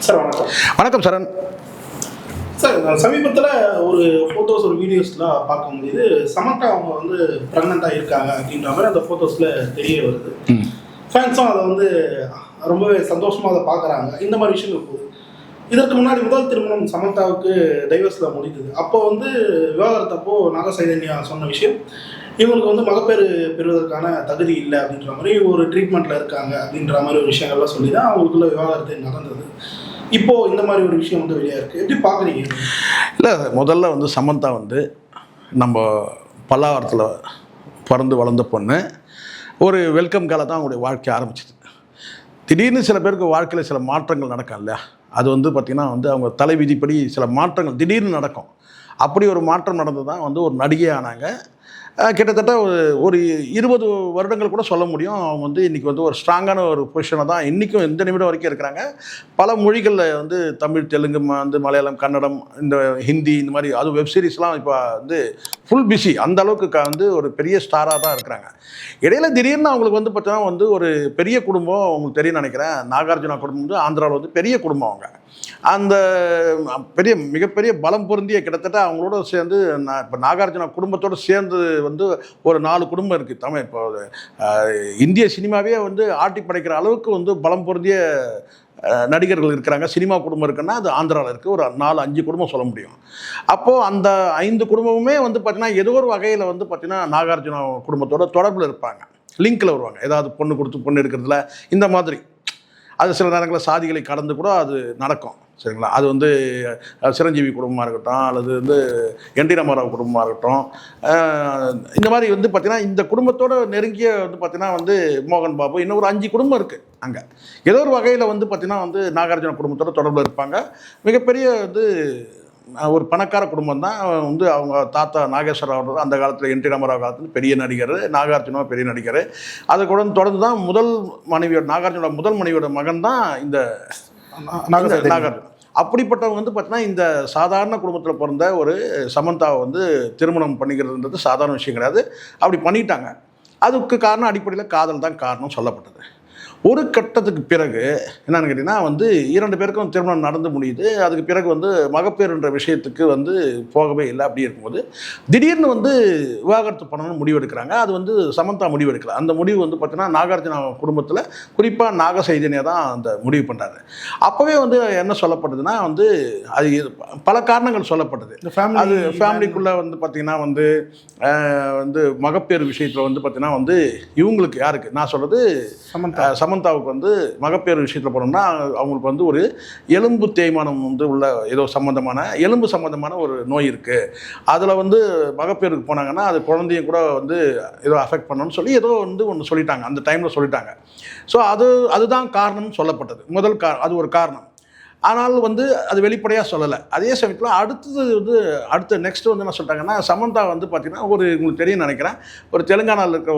Sir வணக்கம். வணக்கம் சரண். Sir சமீபத்தில் ஒரு ஃபோட்டோஸ் ஒரு வீடியோஸ்லாம் பார்க்க முடியுது. சமந்தா அவங்க வந்து ப்ரெக்னெண்ட்டாக இருக்காங்க அப்படின்ற மாதிரி அந்த ஃபோட்டோஸில் தெரிய வருது. ஃபேன்ஸும் அதை வந்து ரொம்பவே சந்தோஷமாக அதை பார்க்குறாங்க. இந்த மாதிரி விஷயங்கள் போகுது. இதற்கு முன்னாடி முதல் திருமணம் சமந்தாவுக்கு டைவர்ஸில் முடிந்தது. அப்போ வந்து விவாகரத்தப்போ நாக சைதன்யா சொன்ன விஷயம், இவங்களுக்கு வந்து மகப்பேறு பெறுவதற்கான தகுதி இல்லை அப்படின்ற மாதிரி ஒரு ட்ரீட்மெண்ட்டில் இருக்காங்க அப்படின்ற மாதிரி ஒரு விஷயங்கள்லாம் சொல்லி தான் அவங்களுக்குள்ள விவாகரத்து நடந்தது. இப்போது இந்த மாதிரி ஒரு விஷயம் வந்து வெளியாக இருக்குது. எப்படி பார்க்குறீங்க? இல்லை, முதல்ல வந்து சமந்தா வந்து நம்ம பல்லாவரத்தில் பிறந்து வளர்ந்த பொண்ணு. ஒரு வெல்கம் காலை தான் அவங்களுடைய வாழ்க்கை ஆரம்பிச்சிது. திடீர்னு சில பேருக்கு வாழ்க்கையில் சில மாற்றங்கள் நடக்கும் இல்லையா? அது வந்து பார்த்திங்கன்னா வந்து அவங்க தலை விதிப்படி சில மாற்றங்கள் திடீர்னு நடக்கும். அப்படி ஒரு மாற்றம் நடந்து தான் வந்து ஒரு நடிகை ஆனாங்க. கிட்டத்தட்ட ஒரு 20 வருடங்கள் கூட சொல்ல முடியும். அவங்க வந்து இன்றைக்கி வந்து ஒரு ஸ்ட்ராங்கான ஒரு பொசிஷனை தான் இன்றைக்கும் இந்த நிமிடம் வரைக்கும் இருக்கிறாங்க. பல மொழிகளில் வந்து தமிழ், தெலுங்கு, வந்து மலையாளம், கன்னடம், இந்த ஹிந்தி, இந்த மாதிரி அது வெப் சீரிஸ்லாம் இப்போ வந்து ஃபுல் பிஸி. அந்த அளவுக்கு வந்து ஒரு பெரிய ஸ்டாராக தான் இருக்கிறாங்க. இடையில திடீர்னு அவங்களுக்கு வந்து பார்த்தீங்கன்னா வந்து ஒரு பெரிய குடும்பம், அவங்களுக்கு தெரியும் நினைக்கிறேன், நாகார்ஜுனா குடும்பம் வந்து ஆந்திராவில் வந்து பெரிய குடும்பம். அவங்க அந்த பெரிய மிகப்பெரிய பலம் பொருந்திய கிட்டத்தட்ட அவங்களோட சேர்ந்து இப்போ நாகார்ஜுனா குடும்பத்தோடு சேர்ந்து வந்து ஒரு 4 குடும்பம் இருக்குது. தமிழ் இப்போ இந்திய சினிமாவே வந்து ஆட்டி படைக்கிற அளவுக்கு வந்து பலம் பொருந்திய நடிகர்கள் இருக்கிறாங்க. சினிமா குடும்பம் இருக்குன்னா அது ஆந்திராவில் இருக்குது. ஒரு 4-5 குடும்பம் சொல்ல முடியும். அப்போது அந்த 5 குடும்பமுமே வந்து பார்த்திங்கன்னா ஏதோ ஒரு வகையில் வந்து பார்த்திங்கன்னா நாகார்ஜுனா குடும்பத்தோட தொடர்பில் இருப்பாங்க, லிங்கில் வருவாங்க. ஏதாவது பொண்ணு கொடுத்து பொண்ணு எடுக்கிறதுல இந்த மாதிரி அது சில நேரங்களில் சாதிகளை கடந்து கூட அது நடக்கும். சரிங்களா? அது வந்து சிரஞ்சீவி குடும்பமாக இருக்கட்டும், அல்லது வந்து என் டி ராமாராவ் குடும்பமாக இருக்கட்டும், இந்த மாதிரி வந்து பார்த்திங்கன்னா இந்த குடும்பத்தோடு நெருங்கிய வந்து பார்த்திங்கன்னா வந்து மோகன் பாபு, இன்னும் ஒரு 5 குடும்பம் இருக்குது அங்கே. ஏதோ ஒரு வகையில் வந்து பார்த்திங்கன்னா வந்து நாகார்ஜுன குடும்பத்தோட தொடர்பில் இருப்பாங்க. மிகப்பெரிய வந்து ஒரு பணக்கார குடும்பம் தான். வந்து அவங்க தாத்தா நாகேஸ்வர அவர் அந்த காலத்தில் என் டி ராமாராவ் காலத்தில் பெரிய நடிகர், நாகார்ஜுனா பெரிய நடிகர். அதை கூட தொடர்ந்து தான் முதல் மனைவியோட நாகார்ஜுனோட முதல் மனைவியோட மகன் தான் இந்த நாகார்ஜுனா. அப்படிப்பட்டவங்க வந்து பார்த்தீங்கன்னா இந்த சாதாரண குடும்பத்தில் பிறந்த ஒரு சமந்தாவை வந்து திருமணம் பண்ணிக்கிறதுன்றது சாதாரண விஷயம் கிடையாது. அப்படி பண்ணிட்டாங்க. அதுக்கு காரணம் அடிப்படையில் காதல் தான் காரணம் சொல்லப்பட்டது. ஒரு கட்டத்துக்கு பிறகு என்னென்னு கேட்டிங்கன்னா வந்து 2 பேருக்கும் திருமணம் நடந்து முடியுது. அதுக்கு பிறகு வந்து மகப்பேறுன்ற விஷயத்துக்கு வந்து போகவே இல்லை. அப்படி இருக்கும்போது திடீர்னு வந்து விவாகரத்து பண்ணணும்னு முடிவெடுக்கிறாங்க. அது வந்து சமந்தா முடிவெடுக்கல. அந்த முடிவு வந்து பார்த்தீங்கன்னா நாகார்ஜுனா குடும்பத்தில் குறிப்பாக நாக சைதன்யா தான் அந்த முடிவு பண்ணுறாரு. அப்போவே வந்து என்ன சொல்லப்பட்டதுன்னா வந்து அது பல காரணங்கள் சொல்லப்பட்டது. அது ஃபேமிலிக்குள்ளே வந்து பார்த்திங்கன்னா வந்து வந்து மகப்பேறு விஷயத்தில் வந்து பார்த்திங்கன்னா வந்து இவங்களுக்கு யாருக்கு நான் சொல்கிறது சமந்தாவுக்கு வந்து மகப்பேறு விஷயத்தில் போனோம்னா அவங்களுக்கு வந்து ஒரு எலும்பு தேய்மானம் வந்து உள்ள ஏதோ எலும்பு சம்மந்தமான ஒரு நோய் இருக்குது. அதில் வந்து மகப்பேருக்கு போனாங்கன்னா அது குழந்தையும் கூட வந்து ஏதோ அஃபெக்ட் பண்ணணும்னு சொல்லி ஏதோ வந்து ஒன்று சொல்லிட்டாங்க. அந்த டைமில் சொல்லிட்டாங்க. ஸோ அதுதான் காரணம்னு சொல்லப்பட்டது. அது ஒரு காரணம். ஆனால் வந்து அது வெளிப்படையாக சொல்லலை. அதே சமயத்தில் அடுத்து நெக்ஸ்ட்டு வந்து என்ன சொல்லிட்டாங்கன்னா, சமந்தா வந்து பார்த்திங்கன்னா உங்களுக்கு தெரியும் நினைக்கிறேன், ஒரு தெலுங்கானாவில் இருக்கிற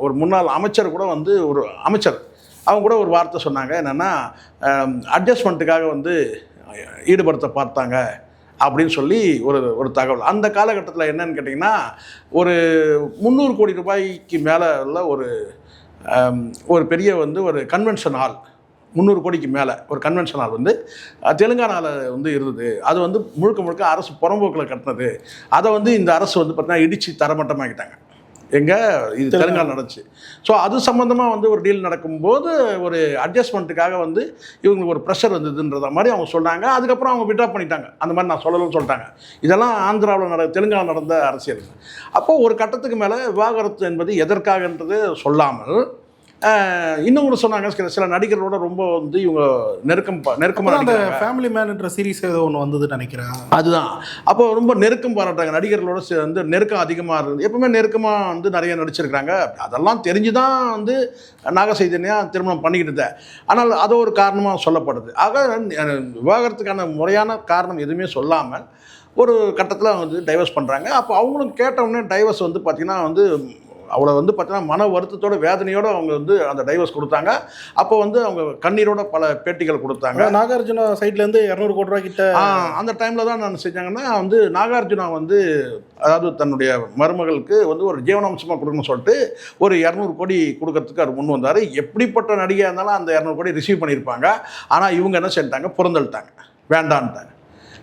ஒரு முன்னாள் அமைச்சர் கூட வந்து ஒரு அமைச்சர் அவங்க கூட ஒரு வார்த்தை சொன்னாங்க. என்னென்னா அட்ஜஸ்ட்மெண்ட்டுக்காக வந்து ஈடுபடுத்த பார்த்தாங்க அப்படின்னு சொல்லி ஒரு தகவல். அந்த காலகட்டத்தில் என்னன்னு கேட்டிங்கன்னா ஒரு 300 கோடி ரூபாய்க்கு மேலே உள்ள ஒரு பெரிய வந்து ஒரு கன்வென்ஷன் ஹால், 300 கோடிக்கு மேலே ஒரு கன்வென்ஷன் ஹால் வந்து தெலுங்கானாவில் வந்து இருந்தது. அது வந்து முழுக்க அரசு புறம்போக்கில் கட்டினது. அதை வந்து இந்த அரசு வந்து பார்த்தீங்கன்னா இடித்து தரமட்டமாக்கிட்டாங்க. இது தெலுங்கானா நடந்துச்சு. ஸோ அது சம்மந்தமாக வந்து ஒரு டீல் நடக்கும்போது ஒரு அட்ஜஸ்ட்மெண்ட்டுக்காக வந்து இவங்களுக்கு ஒரு ப்ரெஷர் வந்ததுன்றத மாதிரி அவங்க சொன்னாங்க. அதுக்கப்புறம் அவங்க விட்ரா பண்ணிட்டாங்க. அந்த மாதிரி நான் சொல்லணும்னு சொல்லிட்டாங்க. இதெல்லாம் ஆந்திராவில் தெலுங்கானா நடந்த அரசியல். அப்போது ஒரு கட்டத்துக்கு மேலே விவாகரத்து என்பது எதற்காகன்றது சொல்லாமல் இன்னும் கூட சொன்னாங்க, சில நடிகர்களோட ரொம்ப வந்து இவங்க நெருக்கமாக அந்த ஃபேமிலி மேன்ன்ற சீரீஸ் ஏதோ ஒன்று வந்ததுன்னு நினைக்கிறேன். அதுதான் அப்போ ரொம்ப நெருக்கம் பாராட்டாங்க. நடிகர்களோட வந்து நெருக்கம் அதிகமாக இருக்குது. எப்பவுமே நெருக்கமாக வந்து நிறைய நடிச்சிருக்கிறாங்க. அதெல்லாம் தெரிஞ்சு தான் வந்து நாக சைதன்யா திருமணம் பண்ணிக்கிட்டு. ஆனால் அது ஒரு காரணமாக சொல்லப்படுது. ஆக விவாகரத்துக்கான முறையான காரணம் எதுவுமே சொல்லாமல் ஒரு கட்டத்தில் வந்து டைவர்ஸ் பண்ணுறாங்க. அப்போ அவங்களும் கேட்டவுடனே டைவர்ஸ் வந்து பார்த்திங்கன்னா வந்து அவளை வந்து பார்த்தீங்கன்னா மன வருத்தத்தோட வேதனையோடு அவங்க வந்து அந்த டைவர்ஸ் கொடுத்தாங்க. அப்போ வந்து அவங்க கண்ணீரோட பல பேட்டிகள் கொடுத்தாங்க. நாகார்ஜுனா சைட்லேருந்து 200 கோடி ரூபாய் கிட்ட அந்த டைமில் தான் நான் செஞ்சாங்கன்னா வந்து நாகார்ஜுனா வந்து அதாவது தன்னுடைய மருமகளுக்கு வந்து ஒரு ஜீவனாம்சமாக கொடுக்கணும்னு சொல்லிட்டு ஒரு 200 கோடி கொடுக்கறதுக்கு அவர் முன் வந்தார். எப்படிப்பட்ட நடிகையாக இருந்தாலும் அந்த 200 கோடி ரிசீவ் பண்ணியிருப்பாங்க. ஆனால் இவங்க என்ன செஞ்சிட்டாங்க, புறந்தள்ளிட்டாங்க, வேண்டான்ட்டாங்க.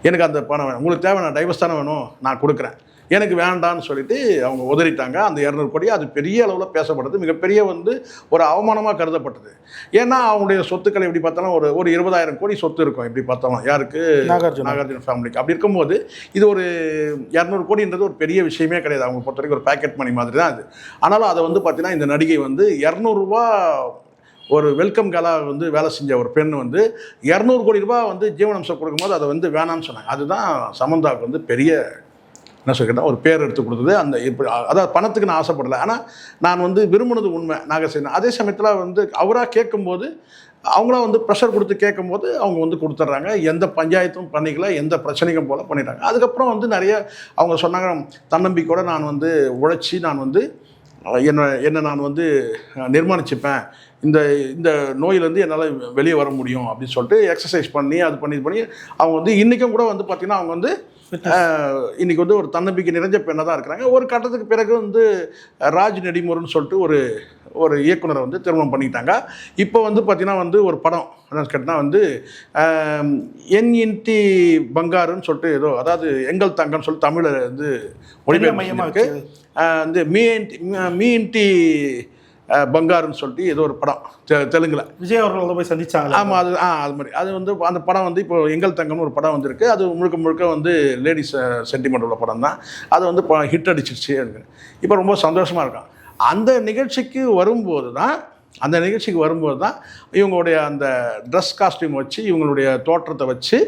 எனக்கு அந்த பணம் வேணும், உங்களுக்கு தேவை, நான் டைவர்ஸ் தானே வேணும், நான் கொடுக்குறேன், எனக்கு வேண்டான்னு சொல்லிட்டு அவங்க உதறிட்டாங்க. அந்த 200 கோடி அது பெரிய அளவில் பேசப்பட்டது, மிகப்பெரிய வந்து ஒரு அவமானமாக கருதப்பட்டது. ஏன்னா அவங்களுடைய சொத்துக்கள் எப்படி பார்த்தாலும் ஒரு 20,000 கோடி சொத்து இருக்கும் எப்படி பார்த்தாலும் யாருக்கு, நாகார்ஜுன ஃபேமிலிக்கு. அப்படி இருக்கும்போது இது ஒரு 200 கோடின்றது ஒரு பெரிய விஷயமே கிடையாது. அவங்க பொறுத்த வரைக்கும் ஒரு பேக்கெட் மணி மாதிரி தான் அது. ஆனாலும் அதை வந்து பார்த்தீங்கன்னா இந்த நடிகை வந்து 200 ரூபா ஒரு வெல்கம் கேலாக வந்து வேலை செஞ்ச ஒரு பெண் வந்து 200 கோடி ரூபாய் வந்து ஜீவனாம்சம் கொடுக்கும்போது அதை வந்து வேணான்னு சொன்னாங்க. அதுதான் சமந்தாவுக்கு வந்து பெரிய என்ன சொல்லிக்கிட்டேன் ஒரு பேர் எடுத்து கொடுத்தது. அந்த இப்படி அதாவது பணத்துக்கு நான் ஆசைப்படலை, ஆனால் நான் வந்து விரும்பினது உண்மை நாகசேனா. அதே சமயத்தில் வந்து அவராக கேட்கும்போது அவங்களாம் வந்து ப்ரெஷர் கொடுத்து கேட்கும்போது அவங்க வந்து கொடுத்துட்றாங்க. எந்த பஞ்சாயத்தும் பண்ணிக்கல, எந்த பிரச்சனைக்கும் போல் பண்ணிட்டாங்க. அதுக்கப்புறம் வந்து நிறைய அவங்க சொன்னாங்க, தன்னம்பிக்கையோடு நான் வந்து உழைச்சி நான் வந்து என்னை நான் வந்து நிர்மாணிச்சுப்பேன், இந்த நோயிலேருந்து என்னால் வெளியே வர முடியும் அப்படின்னு சொல்லிட்டு எக்ஸசைஸ் பண்ணி அது பண்ணி அவங்க வந்து இன்றைக்கும் கூட வந்து பார்த்திங்கன்னா அவங்க வந்து இன்றைக்கி வந்து ஒரு தன்னம்பிக்கை நிறைஞ்ச பெண்ணாக தான் இருக்கிறாங்க. ஒரு கட்டத்துக்கு பிறகு வந்து ராஜ் நெடிமுருன்னு சொல்லிட்டு ஒரு இயக்குனரை வந்து திருமணம் பண்ணிக்கிட்டாங்க. இப்போ வந்து பார்த்திங்கன்னா வந்து ஒரு படம் என்னன்னு கேட்டால் வந்து என்இன்டி பங்காருன்னு சொல்லிட்டு ஏதோ, அதாவது எங்கள் தங்கன்னு சொல்லிட்டு தமிழில் வந்து மொழிபெயர்மையமாக வந்து மீ இன்டி பங்காருன்னு சொல்லிட்டு ஏதோ ஒரு படம் தெலுங்கில் விஜய் அவர்கள் போய் சந்திச்சாங்க. ஆமாம், அது மாதிரி அது வந்து அந்த படம் வந்து இப்போ எங்கள் தங்கம்னு ஒரு படம் வந்திருக்கு. அது முழுக்க வந்து லேடிஸ் சென்டிமெண்ட் உள்ள படம் தான். அது வந்து ஹிட் அடிச்சிருச்சு. இப்போ ரொம்ப சந்தோஷமாக இருக்கான். அந்த நிகழ்ச்சிக்கு வரும்போது தான் இவங்களுடைய அந்த ட்ரெஸ் காஸ்டியூம் வச்சு இவங்களுடைய தோற்றத்தை வச்சு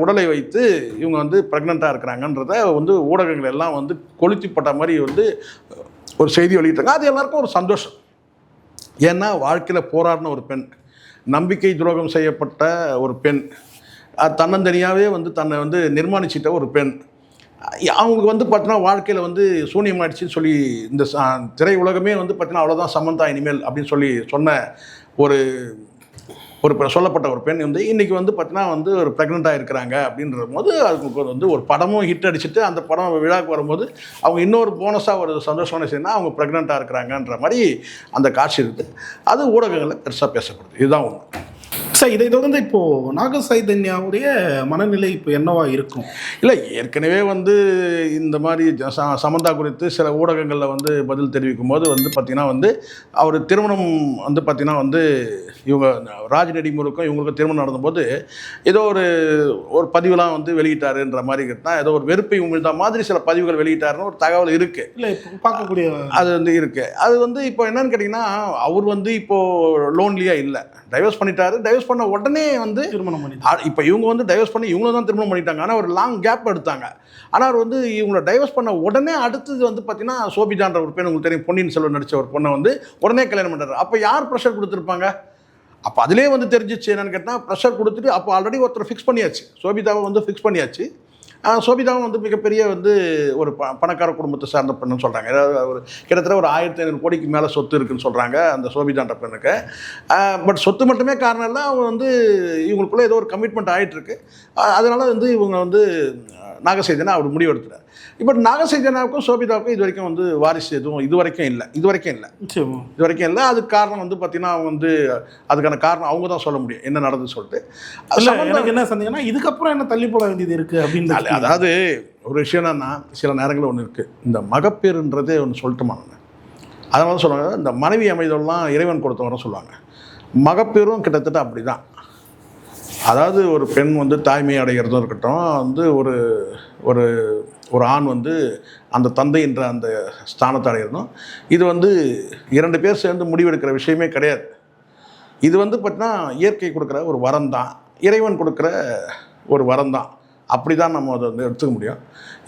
உடலை வைத்து இவங்க வந்து ப்ரெக்னெண்ட்டாக இருக்கிறாங்கன்றத வந்து ஊடகங்கள் எல்லாம் வந்து கொளுத்திப்பட்ட மாதிரி வந்து ஒரு செய்தி வெளியிட்டாங்க. அது எல்லாருக்கும் ஒரு சந்தோஷம். ஏன்னா வாழ்க்கையில் போராடின ஒரு பெண், நம்பிக்கை துரோகம் செய்யப்பட்ட ஒரு பெண், தன்னந்தனியாகவே வந்து தன்னை வந்து நிர்மாணிச்சிட்ட ஒரு பெண், அவங்களுக்கு வந்து பார்த்தீங்கன்னா வாழ்க்கையில் வந்து சூன்யமாயிடுச்சின்னு சொல்லி இந்த திரை உலகமே வந்து பார்த்தீங்கன்னா அவ்வளோதான் சமந்தா இனிமேல் அப்படின்னு சொல்லி சொன்ன ஒரு சொல்லப்பட்ட ஒரு பெண் வந்து இன்றைக்கி வந்து பார்த்தீங்கன்னா வந்து ஒரு ப்ரெக்னெண்ட்டாக இருக்கிறாங்க அப்படின்ற போது அதுக்கு வந்து ஒரு படமும் ஹிட் அடிச்சுட்டு அந்த படம் விழாவுக்கு வரும்போது அவங்க இன்னொரு போனஸாக ஒரு சந்தோஷமான விஷயம்னா அவங்க ப்ரெக்னெண்ட்டாக இருக்கிறாங்கன்ற மாதிரி அந்த காட்சி இருக்குது. அது ஊடகங்களில் பெருசாக பேசப்படுது. இதுதான் ஒன்று. சார், இதை தொடர்ந்து இப்போது நாக சைதன்யாவுடைய மனநிலை இப்போ என்னவா இருக்கும்? இல்லை, ஏற்கனவே வந்து இந்த மாதிரி சமந்தா குறித்து சில ஊடகங்களில் வந்து பதில் தெரிவிக்கும் போது வந்து பார்த்திங்கன்னா வந்து அவர் திருமணம் வந்து பார்த்திங்கன்னா வந்து இவங்க ராஜ் நெடிமுருக்கும் இவங்களுக்கும் திருமணம் நடந்தபோது ஏதோ ஒரு பதிவுலாம் வந்து வெளியிட்டாருன்ற மாதிரி கேட்டால் ஏதோ ஒரு வெறுப்பை உமிழ்ந்த மாதிரி சில பதிவுகள் வெளியிட்டாருன்னு ஒரு தகவல் இருக்குது. இல்லை, இப்போ பார்க்கக்கூடிய அது வந்து இருக்குது. அது வந்து இப்போ என்னன்னு கேட்டிங்கன்னா அவர் வந்து இப்போது லோன்லியாக இல்லை, டைவர்ஸ் பண்ணிட்டாரு. டைவர்ஸ் பண்ண உடனே வந்து திருமணம் பண்ணிட்டாங்க. இப்போ இவங்க வந்து டைவர்ஸ் பண்ணி இவங்களும் தான் திருமணம் பண்ணிட்டாங்க. ஆனால் ஒரு லாங் கேப் எடுத்தாங்க. ஆனால் அவர் வந்து இவங்களை டைவர்ஸ் பண்ண உடனே அடுத்தது வந்து பார்த்தீங்கன்னா சோபிதான்ற ஒரு பெண், உங்களுக்கு தெரியும், பொன்னியின் செல்வன் நடித்த ஒரு பொண்ணை வந்து உடனே கல்யாணம் பண்ணுறாரு. அப்போ யார் ப்ரெஷர் கொடுத்துருப்பாங்க? அப்போ அதிலே வந்து தெரிஞ்சிச்சு என்னன்னு கேட்டால் ப்ரெஷர் கொடுத்துட்டு அப்போ ஆல்ரெடி ஒருத்தர் ஃபிக்ஸ் பண்ணியாச்சு, சோபிதாவை வந்து ஃபிக்ஸ் பண்ணியாச்சு. சோபிதாவும் வந்து மிகப்பெரிய வந்து ஒரு பணக்கார குடும்பத்தை சார்ந்த பெண்ணுன்னு சொல்கிறாங்க. ஏதாவது ஒரு கிட்டத்தட்ட ஒரு 1500 கோடிக்கு மேலே சொத்து இருக்குதுன்னு சொல்கிறாங்க அந்த சோபிதான்ற பெண்ணுக்கு. பட் சொத்து மட்டுமே காரணம் இல்லை, அவங்க வந்து இவங்களுக்குள்ளே ஏதோ ஒரு கமிட்மெண்ட் ஆகிட்டுருக்கு. அதனால் வந்து இவங்க வந்து நாகசைதன்யா அவர் முடிவு எடுத்துட்டார். இப்போ நாகசைதன்யாவுக்கும் சோபிதாவுக்கும் இது வரைக்கும் வந்து வாரிசு எதுவும் இது வரைக்கும் இல்லை. அதுக்கு காரணம் வந்து பார்த்தீங்கன்னா அவங்க வந்து அதுக்கான காரணம் அவங்க தான் சொல்ல முடியும் என்ன நடந்துன்னு சொல்லிட்டு. எனக்கு என்ன சந்தேகம்னா இதுக்கப்புறம் என்ன தள்ளி போட வேண்டியது இருக்குது அப்படின்னு. அதாவது ஒரு விஷயம் என்னன்னா, சில நேரங்களில் ஒன்று இருக்குது, இந்த மகப்பேறுன்றதே ஒன்று சொல்லட்டுமா, அதனால தான் சொல்லுவாங்க இந்த மனைவி அமைதெல்லாம் இறைவன் கொடுத்தவரை சொல்லுவாங்க. மகப்பேறும் கிட்டத்தட்ட அப்படி தான். அதாவது ஒரு பெண் வந்து தாய்மை அடைகிறதும் இருக்கட்டும், வந்து ஒரு ஆண் வந்து அந்த தந்தை என்ற அந்த ஸ்தானத்தை அடைகிறதும், இது வந்து 2 பேர் சேர்ந்து முடிவெடுக்கிற விஷயமே கிடையாது. இது வந்து பார்த்தீங்கன்னா இயற்கை கொடுக்குற ஒரு வரம் தான், இறைவன் கொடுக்குற ஒரு வரம் தான். அப்படி தான் நம்ம அதை வந்து எடுத்துக்க முடியும்.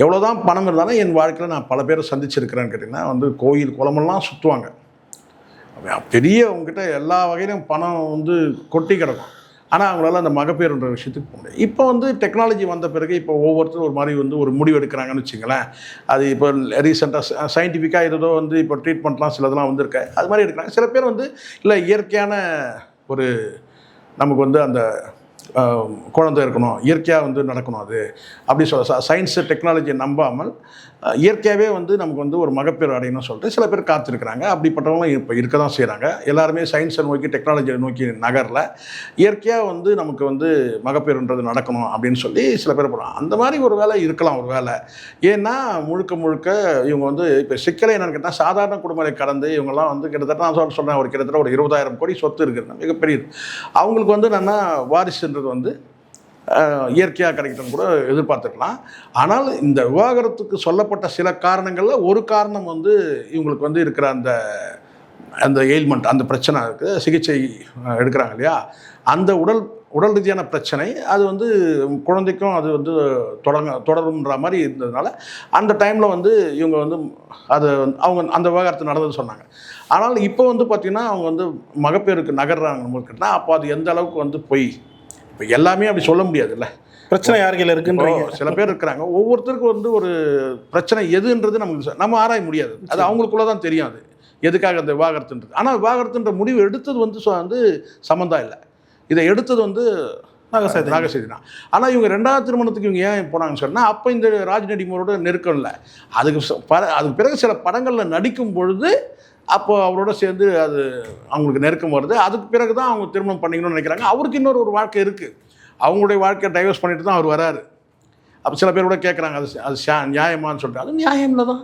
எவ்வளோ தான் பணம் இருந்தாலும் என் வாழ்க்கையில் நான் பல பேரை சந்திச்சிருக்கிறேன்னு கேட்டிங்கன்னா வந்து கோயில் குளமெல்லாம் சுற்றுவாங்க, பெரிய அவங்ககிட்ட எல்லா வகையிலும் பணம் வந்து கொட்டி கிடக்கும். ஆனால் அவங்களால அந்த மகப்பேறுன்ற விஷயத்துக்கு போக முடியாது. இப்போ வந்து டெக்னாலஜி வந்த பிறகு இப்போ ஒவ்வொருத்தரும் ஒரு மாதிரி வந்து ஒரு முடிவு எடுக்கிறாங்கன்னு வச்சுங்களேன். அது இப்போ ரீசெண்டாக சயின்டிஃபிக்காக ஏதோ வந்து இப்போ ட்ரீட்மெண்ட்லாம் சிலதெல்லாம் வந்திருக்கு, அது மாதிரி எடுக்கிறாங்க. சில பேர் வந்து இல்லை இயற்கையான ஒரு நமக்கு வந்து அந்த குழந்தை இருக்கணும், இயற்கையாக வந்து நடக்கணும் அது அப்படி சொல்ல சயின்ஸு டெக்னாலஜியை நம்பாமல் இயற்கையாகவே வந்து நமக்கு வந்து ஒரு மகப்பேறு அடையணும்னு சொல்லிட்டு சில பேர் காத்திருக்கிறாங்க. அப்படிப்பட்டவங்களும் இப்போ இருக்க தான் செய்கிறாங்க. எல்லாருமே சயின்ஸை நோக்கி டெக்னாலஜியை நோக்கி நகரில் இயற்கையாக வந்து நமக்கு வந்து மகப்பேறுன்றது நடக்கணும் அப்படின்னு சொல்லி சில பேர் போகிறாங்க. அந்த மாதிரி ஒரு வேலை இருக்கலாம், ஒரு வேலை. ஏன்னா முழுக்க முழுக்க இவங்க வந்து இப்போ சிக்கலை என்னென்னு கேட்டால் சாதாரண குடும்பத்தை கடந்து இவங்கெல்லாம் வந்து கிட்டத்தட்ட நான் சொல்கிறேன் ஒரு கிட்டத்தட்ட ஒரு 20,000 கோடி சொத்து இருக்குது, மிகப்பெரியது. அவங்களுக்கு வந்து என்னென்னா வாரிசுன்றது வந்து இயற்கையாக கிடைக்கட்டும் கூட எதிர்பார்த்துக்கலாம். ஆனால் இந்த விவாகரத்துக்கு சொல்லப்பட்ட சில காரணங்களில் ஒரு காரணம் வந்து இவங்களுக்கு வந்து இருக்கிற அந்த எயில்மெண்ட், அந்த பிரச்சனை இருக்குது, சிகிச்சை எடுக்கிறாங்க இல்லையா, அந்த உடல் ரீதியான பிரச்சனை அது வந்து குழந்தைக்கும் அது வந்து தொடரும்ன்ற மாதிரி இருந்ததுனால அந்த டைமில் வந்து இவங்க வந்து அது அவங்க அந்த விவாகரத்து நடந்தது சொன்னாங்க. ஆனால் இப்போ வந்து பார்த்திங்கன்னா அவங்க வந்து மகப்பேருக்கு நகர்றாங்க கேட்டால் அப்போ அது எந்த அளவுக்கு வந்து போய் இப்போ எல்லாமே அப்படி சொல்ல முடியாதுல்ல. பிரச்சனை யாருக்கையில் இருக்குன்றீங்க. சில பேர் இருக்கிறாங்க, ஒவ்வொருத்தருக்கும் வந்து ஒரு பிரச்சனை எதுன்றது நம்ம ஆராய முடியாது, அது அவங்களுக்குள்ள தான் தெரியும் அது எதுக்காக அந்த விவாகரத்துன்றது. ஆனால் விவாகரத்துன்ற முடிவு எடுத்தது வந்து சம்மந்தா இல்லை, இதை எடுத்தது வந்து நாகசேதி தான். ஆனால் இவங்க 2வது திருமணத்துக்கு இவங்க ஏன் போனாங்கன்னு சொன்னால் அப்போ இந்த ராஜ்நடிமரோட நெருக்கம் இல்லை. அதுக்கு பிறகு சில படங்களில் நடிக்கும் பொழுது அப்போ அவரோட சேர்ந்து அது அவங்களுக்கு நெருக்கம் வருது. அதுக்கு பிறகு தான் அவங்க திருமணம் பண்ணிக்கணும்னு நினைக்கிறாங்க. அவருக்கு இன்னொரு வாழ்க்கை இருக்குது, அவங்களுடைய வாழ்க்கையை டைவர்ஸ் பண்ணிட்டு தான் அவர் வராரு. அப்போ சில பேர் கூட கேட்குறாங்க அது நியாயமானு சொல்லிட்டு. அது நியாயம் இல்லை தான்.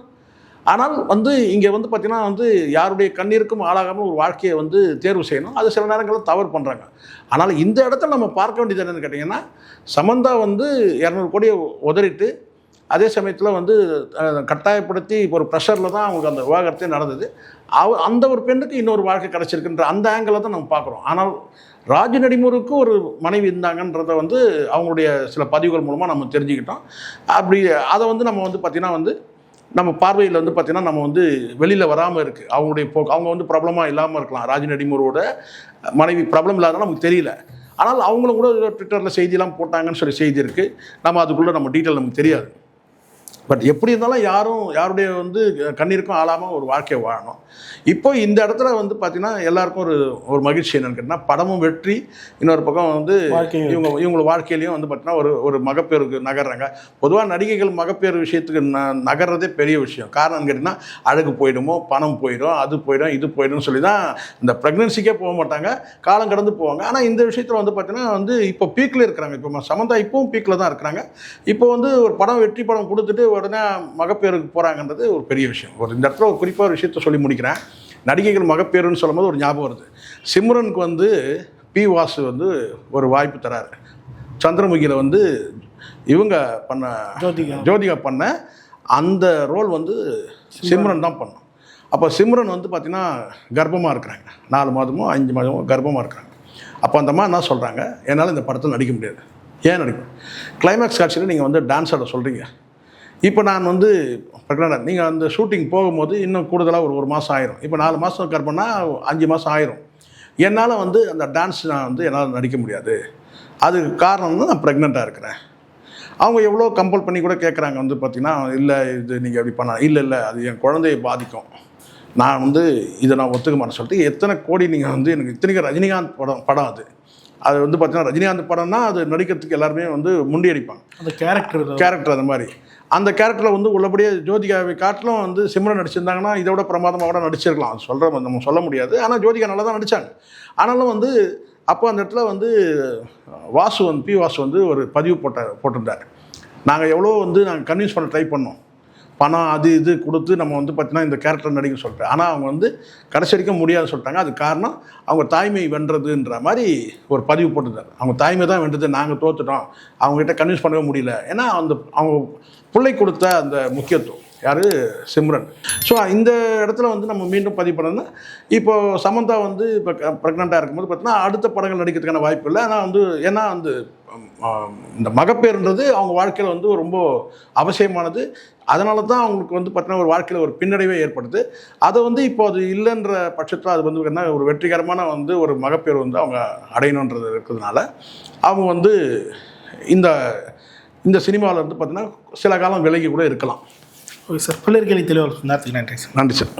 ஆனால் வந்து இங்கே வந்து பார்த்திங்கன்னா வந்து யாருடைய கண்ணீருக்கும் ஆளாகாமல் ஒரு வாழ்க்கையை வந்து தேர்வு செய்யணும், அது சில நேரங்களில் தவறு பண்ணுறாங்க. ஆனால் இந்த இடத்துல நம்ம பார்க்க வேண்டியது என்னென்னு கேட்டிங்கன்னா, சமந்தா வந்து 200 கோடியை உதறிட்டு அதே சமயத்தில் வந்து கட்டாயப்படுத்தி இப்போ ஒரு ப்ரெஷரில் தான் அவங்களுக்கு அந்த விவாகரத்தே நடந்தது. அந்த ஒரு பெண்ணுக்கு இன்னொரு வாழ்க்கை கிடச்சிருக்குன்ற அந்த ஆங்கிளில் தான் நம்ம பார்க்குறோம். ஆனால் ராஜ்நடிமூருக்கு ஒரு மனைவி இருந்தாங்கன்றதை வந்து அவங்களுடைய சில பதிவுகள் மூலமாக நம்ம தெரிஞ்சுக்கிட்டோம். அப்படி அதை வந்து நம்ம வந்து பார்த்திங்கன்னா வந்து நம்ம பார்வையில் வந்து பார்த்திங்கன்னா நம்ம வந்து வெளியில் வராமல் இருக்குது அவங்களுடைய போக்கு. அவங்க வந்து ப்ராப்ளமாக இல்லாமல் இருக்கலாம், ராஜ்நடிமூரோட மனைவி ப்ராப்ளம் இல்லாதனால நமக்கு தெரியல. ஆனால் அவங்களும் கூட ட்விட்டரில் செய்தியெல்லாம் போட்டாங்கன்னு சொல்லி செய்தி இருக்குது, நம்ம அதுக்குள்ளே நம்ம டீட்டெயில் நமக்கு தெரியாது. பட் எப்படி இருந்தாலும் யாருடைய வந்து கண்ணீருக்கும் ஆளாமல் ஒரு வாழ்க்கையை வாழணும். இப்போ இந்த இடத்துல வந்து பார்த்திங்கன்னா எல்லாருக்கும் ஒரு மகிழ்ச்சி என்னென்னு கேட்டால் படமும் வெற்றி, இன்னொரு பக்கம் வந்து இவங்க வாழ்க்கையிலையும் வந்து பார்த்திங்கன்னா ஒரு மகப்பேருக்கு நகர்றாங்க. பொதுவாக நடிகைகள் மகப்பேறு விஷயத்துக்கு நகர்றதே பெரிய விஷயம். காரணம் கேட்டிங்கன்னா அழகு போயிடுமோ, பணம் போயிடும், அது போயிடும், இது போயிடும்னு சொல்லி தான் இந்த ப்ரெக்னன்சிக்கே போக மாட்டாங்க, காலம் கடந்து போவாங்க. ஆனால் இந்த விஷயத்தில் வந்து பார்த்திங்கன்னா வந்து இப்போ பீக்கில் இருக்கிறாங்க. இப்போ சமந்தா இப்போவும் பீக்கில் தான் இருக்கிறாங்க. இப்போ வந்து ஒரு படம் வெற்றி படம் கொடுத்துட்டு உடனே மகப்பேருக்கு போகிறாங்கன்றது ஒரு பெரிய விஷயம். இந்த இடத்துல ஒரு குறிப்பாக ஒரு விஷயத்த சொல்லி முடிக்கிறேன். நடிகைகள் மகப்பேறுன்னு சொல்லும் போது ஒரு ஞாபகம் வருது. சிம்ரனுக்கு வந்து பி வாசு வந்து ஒரு வாய்ப்பு தராரு. சந்திரமுகியில் வந்து இவங்க பண்ண ஜோதிகா பண்ண அந்த ரோல் வந்து சிம்ரன் தான் பண்ணோம். அப்போ சிம்ரன் வந்து பார்த்திங்கன்னா கர்ப்பமாக இருக்கிறாங்க, 4 மாதமோ 5 மாதமோ கர்ப்பமாக இருக்கிறாங்க. அப்போ அந்த அம்மா என்ன சொல்கிறாங்க, என்னால் இந்த படத்தில் நடிக்க முடியாது. ஏன் நடிக்கும்? கிளைமேக்ஸ் காட்சியில் நீங்கள் வந்து டான்ஸ் ஆட சொல்கிறீங்க, இப்போ நான் வந்து ப்ரெக்னென்ட், நீங்கள் அந்த ஷூட்டிங் போகும்போது இன்னும் கூடுதலாக ஒரு மாதம் ஆயிரும். இப்போ 4 மாதம் கற்பனா 5 மாதம் ஆயிரும். என்னால் வந்து அந்த டான்ஸ் நான் வந்து என்னால் நடிக்க முடியாது. அதுக்கு காரணம் வந்து நான் ப்ரெக்னெண்ட்டாக இருக்கிறேன். அவங்க எவ்வளோ கம்பல் பண்ணி கூட கேட்குறாங்க வந்து பார்த்திங்கன்னா, இல்லை இது நீங்கள் எப்படி பண்ண, இல்லை அது என் குழந்தையை பாதிக்கும், நான் வந்து இதை நான் ஒத்துக்க மாட்டேன்னு சொல்லிட்டு எத்தனை கோடி நீங்கள் வந்து எனக்கு இத்தனைக்கு ரஜினிகாந்த் படம் அது வந்து பார்த்தீங்கன்னா ரஜினிகாந்த் படம்னா அது நடிக்கிறதுக்கு எல்லாருமே வந்து முண்டியடிப்பாங்க. அந்த கேரக்டர் அந்த மாதிரி அந்த கேரக்டரில் வந்து உள்ளபடியே ஜோதிகாவை காட்டிலும் வந்து சிம்ரன் நடிச்சிருந்தாங்கன்னா இதோட பிரமாதமாக கூட நடிச்சிருக்கலாம். அது நம்ம சொல்ல முடியாது. ஆனால் ஜோதிகா நல்லா தான் நடித்தாங்க. ஆனாலும் வந்து அப்போ அந்த இடத்துல வந்து பி வாசு வந்து ஒரு பதிவு போட்டிருந்தார். நாங்கள் எவ்வளோ வந்து நாங்கள் கன்வின்ஸ் பண்ண ட்ரை பண்ணோம், பணம் அது இது கொடுத்து நம்ம வந்து பார்த்தீங்கன்னா இந்த கேரக்டர் நடிக்க சொல்லிட்டு. ஆனால் அவங்க வந்து கடைசி வரைக்கும் முடியாதுன்னு சொல்லிட்டாங்க. அது காரணம் அவங்க தாய்மை வென்றதுன்ற மாதிரி ஒரு பதிவு போட்டுருந்தார். அவங்க தாய்மை தான் வென்றது, நாங்கள் தோற்றுட்டோம், அவங்ககிட்ட கன்வின்ஸ் பண்ணவே முடியல. ஏன்னா அவங்க பிள்ளை கொடுத்த அந்த முக்கியத்துவம் யார், சிம்ரன். ஸோ இந்த இடத்துல வந்து நம்ம மீண்டும் பதிவு பண்ணணும்னா, இப்போது சமந்தா வந்து இப்போ ப்ரெக்னெண்ட்டாக இருக்கும்போது பார்த்தீங்கன்னா அடுத்த படங்கள் நடிக்கிறதுக்கான வாய்ப்பு இல்லை. ஆனால் வந்து ஏன்னா வந்து இந்த மகப்பேறுன்றது அவங்க வாழ்க்கையில் வந்து ரொம்ப அவசியமானது. அதனால தான் அவங்களுக்கு வந்து பார்த்தீங்கன்னா ஒரு வாழ்க்கையில் ஒரு பின்னடைவே ஏற்படுது. அதை வந்து இப்போ அது இல்லைன்ற பட்சத்தில் அது வந்து என்ன ஒரு வெற்றிகரமான வந்து ஒரு மகப்பேறு வந்து அவங்க அடையணுன்றது இருக்கிறதுனால அவங்க வந்து இந்த சினிமாவில் வந்து பார்த்தீங்கன்னா சில காலம் விலகி கூட இருக்கலாம். ஓகே சார், பல்வேறு கேள்வி தெளிவாக நேரத்துக்கு நன்றி சார். நன்றி சார்.